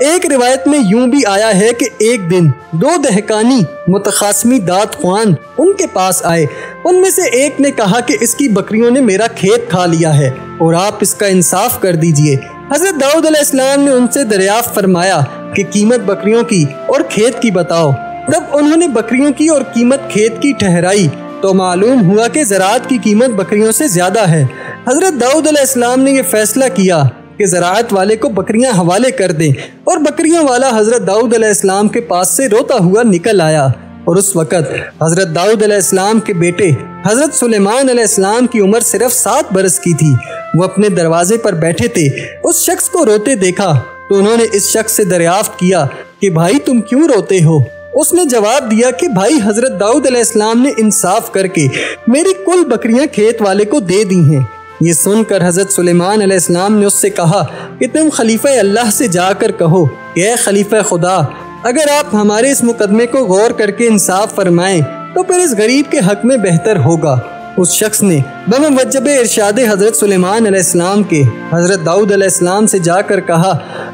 ایک روایت میں یوں بھی آیا ہے کہ ایک دن 2 دہقانی متخاصمی داد خوان ان کے پاس آئے۔ ان میں سے ایک نے کہا کہ اس کی بکریوں نے میرا کھیت کھا لیا ہے اور آپ اس کا انصاف کر دیجئے۔ حضرت داؤد علیہ السلام نے ان سے دریافت فرمایا کہ قیمت بکریوں کی اور کھیت کی بتاؤ۔ جب انہوں نے بکریوں کی اور قیمت کھیت کی ٹھہرائی تو معلوم ہوا کہ زراعت کی قیمت بکریوں سے زیادہ ہے۔ حضرت داؤد علیہ السلام نے یہ فیصلہ کیا کہ زراعت والے کو بکریاں حوالے کر دیں، اور بکریوں والا حضرت داؤد علیہ السلام کے پاس سے روتا ہوا نکل آیا۔ اور اس وقت حضرت داؤد علیہ السلام کے بیٹے حضرت سلیمان علیہ السلام کی عمر صرف 7 برس کی تھی۔ وہ اپنے دروازے پر بیٹھے تھے۔ اس شخص کو روتے دیکھا تو انہوں نے اس شخص سے دریافت کیا کہ بھائی تم کیوں روتے ہو؟ اس نے جواب دیا کہ بھائی حضرت داؤد علیہ السلام نے انصاف کر کے میری کل بکریاں کھیت والے کو دے دی ہیں۔ یہ سن کر حضرت سلیمان علیہ السلام نے اس سے کہا کہ تم خلیفہ اللہ سے جا کر کہو کہ اے خلیفہ خدا، اگر آپ ہمارے اس مقدمے کو غور کر کے انصاف فرمائیں تو پھر اس غریب کے حق میں بہتر ہوگا۔ اس شخص نے بموجب ارشاد حضرت سلیمان علیہ السلام کے حضرت داؤد علیہ السلام سے جا کر کہا۔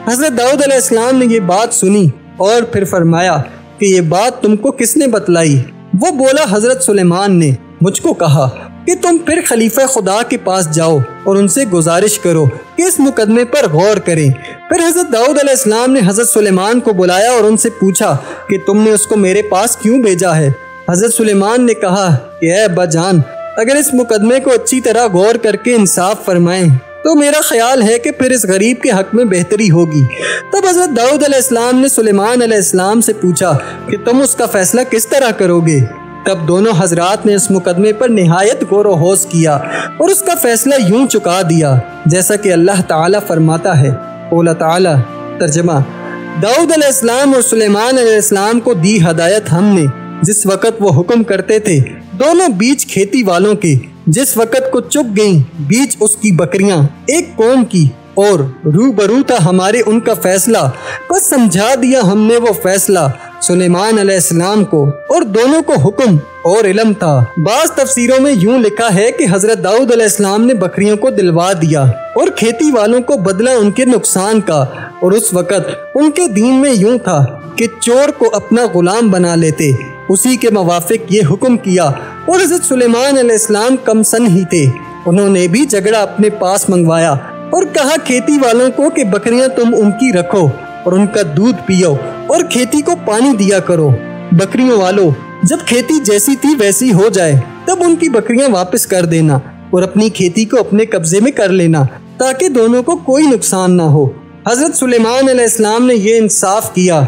حضرت داؤد علیہ السلام نے یہ بات سنی اور پھر فرمایا کہ یہ بات تم کو کس نے بتلائی؟ وہ بولا حضرت سلیمان نے مجھ کو کہا کہ تم پھر خلیفہ خدا کے پاس جاؤ اور ان سے گزارش کرو کہ اس مقدمے پر غور کریں۔ پھر حضرت داؤد علیہ السلام نے حضرت سلیمان کو بلایا اور ان سے پوچھا کہ تم نے اس کو میرے پاس کیوں بھیجا ہے؟ حضرت سلیمان نے کہا کہ اے ابا جان، اگر اس مقدمے کو اچھی طرح غور کر کے انصاف فرمائیں تو میرا خیال ہے کہ پھر اس غریب کے حق میں بہتری ہوگی۔ تب حضرت داؤد علیہ السلام نے سلیمان علیہ السلام سے پوچھا کہ تم اس کا فیصلہ کس طرح کرو گے؟ تب دونوں حضرات نے اس مقدمے پر نہایت غور و خوض کیا اور اس کا فیصلہ یوں چکا دیا جیسا کہ اللہ تعالیٰ فرماتا ہے۔ قول تعالیٰ ترجمہ: داؤد علیہ السلام اور سلیمان علیہ السلام کو دی ہدایت ہم نے جس وقت وہ حکم کرتے تھے دونوں بیچ کھیتی والوں کے، جس وقت کو چپ گئیں بیچ اس کی بکریاں ایک قوم کی، اور روبرو تھا ہمارے ان کا فیصلہ، بس سمجھا دیا ہم نے وہ فیصلہ سلیمان علیہ السلام کو، اور دونوں کو حکم اور علم تھا۔ بعض تفسیروں میں یوں لکھا ہے کہ حضرت داؤد علیہ السلام نے بکریوں کو دلوا دیا اور کھیتی والوں کو بدلہ ان کے نقصان کا، اور اس وقت ان کے دین میں یوں تھا کہ چور کو اپنا غلام بنا لیتے۔ اسی کے موافق یہ حکم کیا، اور حضرت سلیمان علیہ السلام کم سن ہی تھے۔ انہوں نے بھی جھگڑا اپنے پاس منگوایا اور کہا کھیتی والوں کو کہ بکریاں تم ان کی رکھو اور ان کا دودھ پیو اور کھیتی کو پانی دیا کرو۔ بکریوں والوں، جب کھیتی جیسی تھی ویسی ہو جائے تب ان کی بکریاں واپس کر دینا اور اپنی کھیتی کو اپنے قبضے میں کر لینا تاکہ دونوں کو کوئی نقصان نہ ہو۔ حضرت سلیمان علیہ السلام نے یہ انصاف کیا۔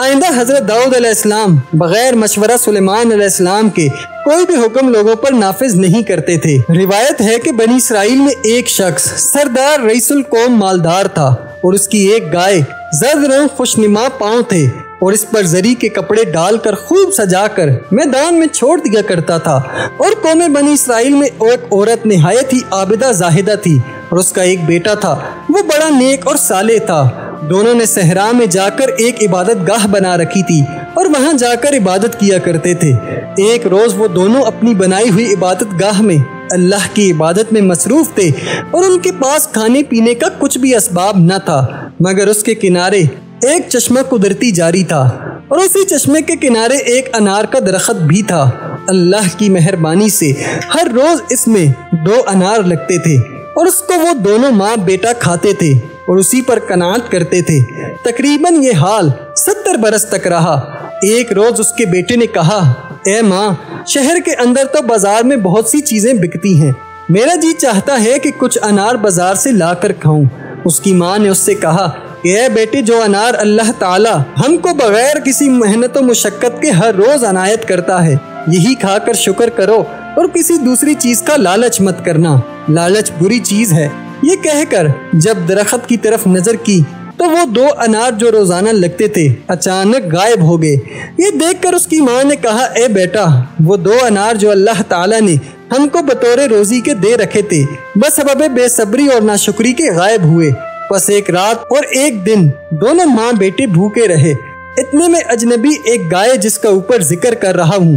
آئندہ حضرت داؤد علیہ السلام بغیر مشورہ سلیمان علیہ السلام کے کوئی بھی حکم لوگوں پر نافذ نہیں کرتے تھے۔ روایت ہے کہ بنی اسرائیل میں ایک شخص سردار رئیس القوم مالدار تھا، اور اس کی ایک گائے زرد رنگ خوشنما پاؤں تھے، اور اس پر زری کے کپڑے ڈال کر خوب سجا کر میدان میں چھوڑ دیا کرتا تھا۔ اور قوم بنی اسرائیل میں ایک عورت نہایت ہی عابدہ زاہدہ تھی، اور اس کا ایک بیٹا تھا، وہ بڑا نیک اور صالح تھا۔ دونوں نے صحرا میں جا کر ایک عبادت گاہ بنا رکھی تھی اور وہاں جا کر عبادت کیا کرتے تھے۔ ایک روز وہ دونوں اپنی بنائی ہوئی عبادت گاہ میں اللہ کی عبادت میں مصروف تھے، اور ان کے پاس کھانے پینے کا کچھ بھی اسباب نہ تھا مگر اس کے کنارے ایک چشمہ قدرتی جاری تھا، اور اسی چشمے کے کنارے ایک انار کا درخت بھی تھا۔ اللہ کی مہربانی سے ہر روز اس میں 2 انار لگتے تھے، اور اس کو وہ دونوں ماں بیٹا کھاتے تھے اور اسی پر قناعت کرتے تھے۔ تقریباً یہ حال 70 برس تک رہا۔ ایک روز اس کے بیٹے نے کہا، اے ماں، شہر کے اندر تو بازار میں بہت سی چیزیں بکتی ہیں، میرا جی چاہتا ہے کہ کچھ انار بازار سے لا کر کھاؤں۔ اس کی ماں نے اس سے کہا کہ اے بیٹے، جو انار اللہ تعالیٰ ہم کو بغیر کسی محنت و مشقت کے ہر روز عنایت کرتا ہے، یہی کھا کر شکر کرو اور کسی دوسری چیز کا لالچ مت کرنا، لالچ بری چیز ہے۔ یہ کہہ کر جب درخت کی طرف نظر کی تو وہ 2 انار جو روزانہ لگتے تھے اچانک غائب ہو گئے۔ یہ دیکھ کر اس کی ماں نے کہا، اے بیٹا، وہ 2 انار جو اللہ تعالیٰ نے ہم کو بطور روزی کے دے رکھے تھے بس سبب بے صبری اور ناشکری کے غائب ہوئے۔ بس ایک رات اور ایک دن دونوں ماں بیٹے بھوکے رہے۔ اتنے میں اجنبی ایک گائے جس کا اوپر ذکر کر رہا ہوں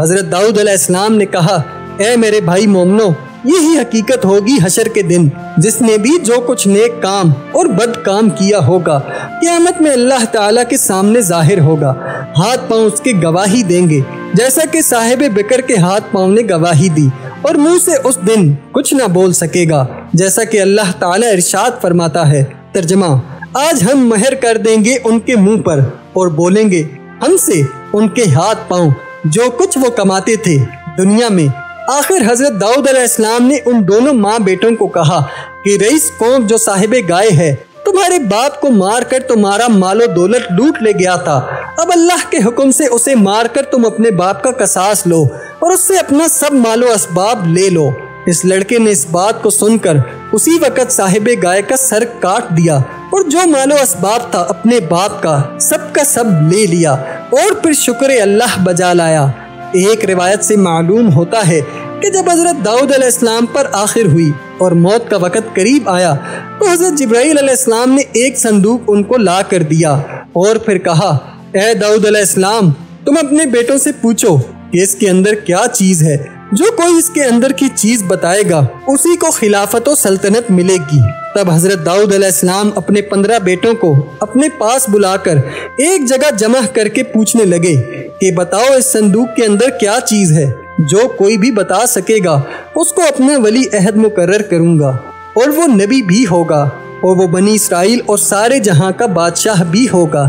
حضرت داؤد علیہ السلام نے کہا اے میرے بھائی مومنو، یہی حقیقت ہوگی حشر کے دن، جس نے بھی جو کچھ نیک کام اور بد کام کیا ہوگا قیامت میں اللہ تعالیٰ کے سامنے ظاہر ہوگا، ہاتھ پاؤں اس کے گواہی دیں گے، جیسا کہ صاحب بکر کے ہاتھ پاؤں نے گواہی دی، اور منہ سے اس دن کچھ نہ بول سکے گا، جیسا کہ اللہ تعالیٰ ارشاد فرماتا ہے۔ ترجمہ: آج ہم مہر کر دیں گے ان کے منہ پر اور بولیں گے ہم سے ان کے ہاتھ پاؤں جو کچھ وہ کماتے تھے دنیا میں۔ آخر حضرت داؤد علیہ السلام نے ان دونوں ماں بیٹوں کو کہا کہ رئیس قوم جو صاحب گائے ہے تمہارے باپ کو مار کر تمہارا مال و دولت لوٹ لے گیا تھا، اب اللہ کے حکم سے اسے مار کر تم اپنے باپ کا قصاص لو اور اس سے اپنا سب مال و اسباب لے لو۔ اس لڑکے نے اس بات کو سن کر اسی وقت صاحب گائے کا سر کاٹ دیا اور جو مال و اسباب تھا اپنے باپ کا سب لے لیا اور پھر شکر اللہ بجا لایا۔ ایک روایت سے معلوم ہوتا ہے کہ جب حضرت داؤد علیہ السلام پر آخر ہوئی اور موت کا وقت قریب آیا تو حضرت جبرائیل علیہ السلام نے ایک صندوق ان کو لا کر دیا اور پھر کہا اے داؤد علیہ السلام، تم اپنے بیٹوں سے پوچھو کہ اس کے اندر کیا چیز ہے، جو کوئی اس کے اندر کی چیز بتائے گا اسی کو خلافت و سلطنت ملے گی۔ تب حضرت داؤد علیہ السلام اپنے 15 بیٹوں کو اپنے پاس بلا کر ایک جگہ جمع کر کے پوچھنے لگے کہ بتاؤ اس صندوق کے اندر کیا چیز ہے، جو کوئی بھی بتا سکے گا اس کو اپنا ولی عہد مقرر کروں گا، اور وہ نبی بھی ہوگا اور وہ بنی اسرائیل اور سارے جہاں کا بادشاہ بھی ہوگا۔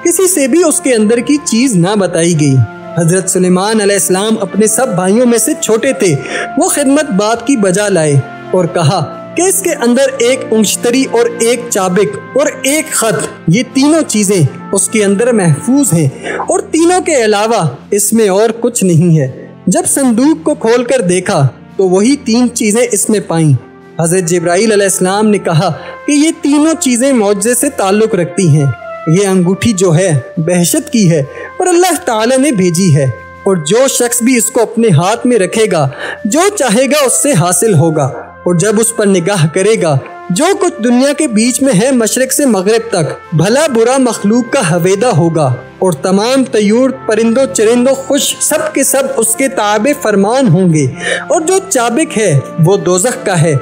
کسی سے بھی اس کے اندر کی چیز نہ بتائی گئی۔ حضرت سلیمان علیہ السلام اپنے سب بھائیوں میں سے چھوٹے تھے، وہ خدمت باپ کی بجا لائے اور کہا کہ اس کے اندر ایک انشتری اور ایک چابک اور ایک خط، یہ تینوں چیزیں اس کے اندر محفوظ ہیں اور تینوں کے علاوہ اس میں اور کچھ نہیں ہے۔ جب صندوق کو کھول کر دیکھا تو وہی 3 چیزیں اس میں پائیں۔ حضرت جبرائیل علیہ السلام نے کہا کہ یہ تینوں چیزیں معجزے سے تعلق رکھتی ہیں۔ یہ انگوٹھی جو ہے بہشت کی ہے اور اللہ تعالیٰ نے بھیجی ہے، اور جو شخص بھی اس کو اپنے ہاتھ میں رکھے گا جو چاہے گا اس سے حاصل ہوگا، اور جب اس پر نگاہ کرے گا جو کچھ دنیا کے بیچ میں ہے مشرق سے مغرب تک بھلا برا مخلوق کا حویدہ ہوگا، اور تمام طیور پرندوں چرندوں خوش سب کے سب اس کے تابع فرمان ہوں گے، اور جو چابک ہے وہ دوزخ کا ہے۔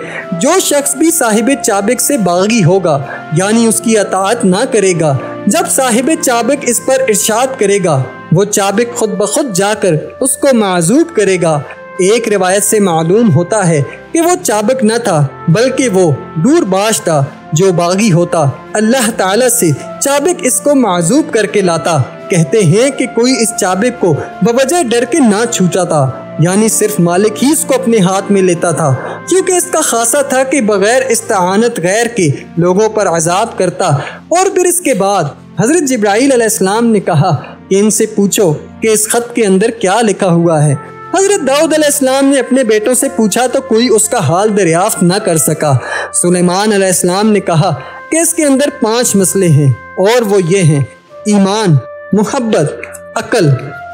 جو شخص بھی صاحب چابک سے باغی ہوگا یعنی اس کی اطاعت نہ کرے گا، جب صاحب چابک اس پر ارشاد کرے گا وہ چابک خود بخود جا کر اس کو معذوب کرے گا۔ ایک روایت سے معلوم ہوتا ہے کہ وہ چابک نہ تھا بلکہ وہ دور باش تھا جو باغی ہوتا، اللہ تعالیٰ سے چابک اس کو معذوب کر کے لاتا۔ کہتے ہیں کہ کوئی اس چابک کو بوجہ ڈر کے نہ چھوٹا تھا، یعنی صرف مالک ہی اس کو اپنے ہاتھ میں لیتا تھا، کیونکہ اس کا خاصہ تھا کہ بغیر استعانت غیر کے لوگوں پر عذاب کرتا۔ اور پھر اس کے بعد حضرت جبرائیل علیہ السلام نے کہا کہ ان سے پوچھو کہ اس خط کے اندر کیا لکھا ہوا ہے۔ حضرت داؤد علیہ السلام نے اپنے بیٹوں سے پوچھا تو کوئی اس کا حال دریافت نہ کر سکا۔ سلیمان علیہ السلام نے کہا کہ اس کے اندر 5 مسئلے ہیں، اور وہ یہ ہیں: ایمان، محبت، عقل،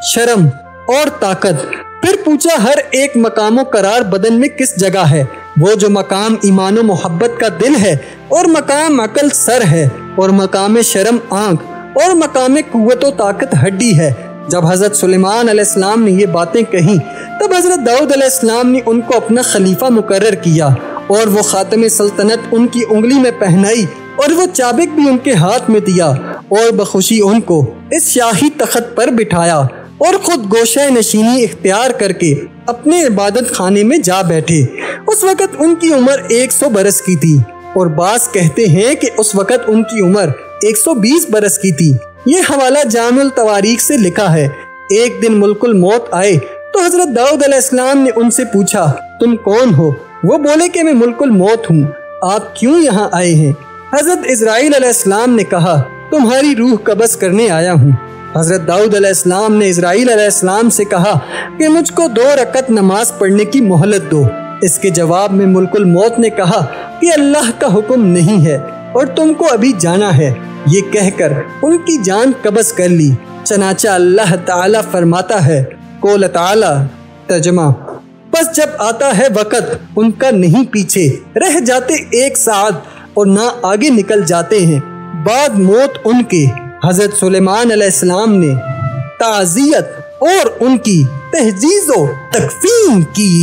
شرم اور طاقت۔ پھر پوچھا ہر ایک مقام و قرار بدن میں کس جگہ ہے؟ وہ جو مقام ایمان و محبت کا دل ہے، اور مقام عقل سر ہے، اور مقام شرم آنکھ، اور مقام قوت و طاقت ہڈی ہے۔ جب حضرت سلیمان علیہ السلام نے یہ باتیں کہیں تب حضرت داؤد علیہ السلام نے ان کو اپنا خلیفہ مقرر کیا، اور وہ خاتم سلطنت ان کی انگلی میں پہنائی، اور وہ چابک بھی ان کے ہاتھ میں دیا، اور بخوشی ان کو اس شاہی تخت پر بٹھایا، اور خود گوشہ نشینی اختیار کر کے اپنے عبادت خانے میں جا بیٹھے۔ اس وقت ان کی عمر 100 برس کی تھی، اور بعض کہتے ہیں کہ اس وقت ان کی عمر 120 برس کی تھی۔ یہ حوالہ جامع التواریخ سے لکھا ہے۔ ایک دن ملک الموت آئے تو حضرت داؤد علیہ السلام نے ان سے پوچھا تم کون ہو؟ وہ بولے کہ میں ملک الموت ہوں، آپ کیوں یہاں آئے ہیں؟ حضرت اسرائیل علیہ السلام نے کہا تمہاری روح قبض کرنے آیا ہوں۔ حضرت داؤد علیہ السلام نے اسرائیل علیہ السلام سے کہا کہ مجھ کو 2 رکعت نماز پڑھنے کی مہلت دو۔ اس کے جواب میں ملک الموت نے کہا کہ اللہ کا حکم نہیں ہے اور تم کو ابھی جانا ہے۔ یہ کہہ کر ان کی جان قبض کر لی۔ چنانچہ اللہ تعالیٰ فرماتا ہے، قول تعالیٰ، ترجمہ: پس جب آتا ہے وقت ان کا نہیں پیچھے رہ جاتے 1 ساعت اور نہ آگے نکل جاتے ہیں، بعد موت ان کے۔ حضرت سلیمان علیہ السلام نے تعزیت اور ان کی تہجیز و تکفین کی.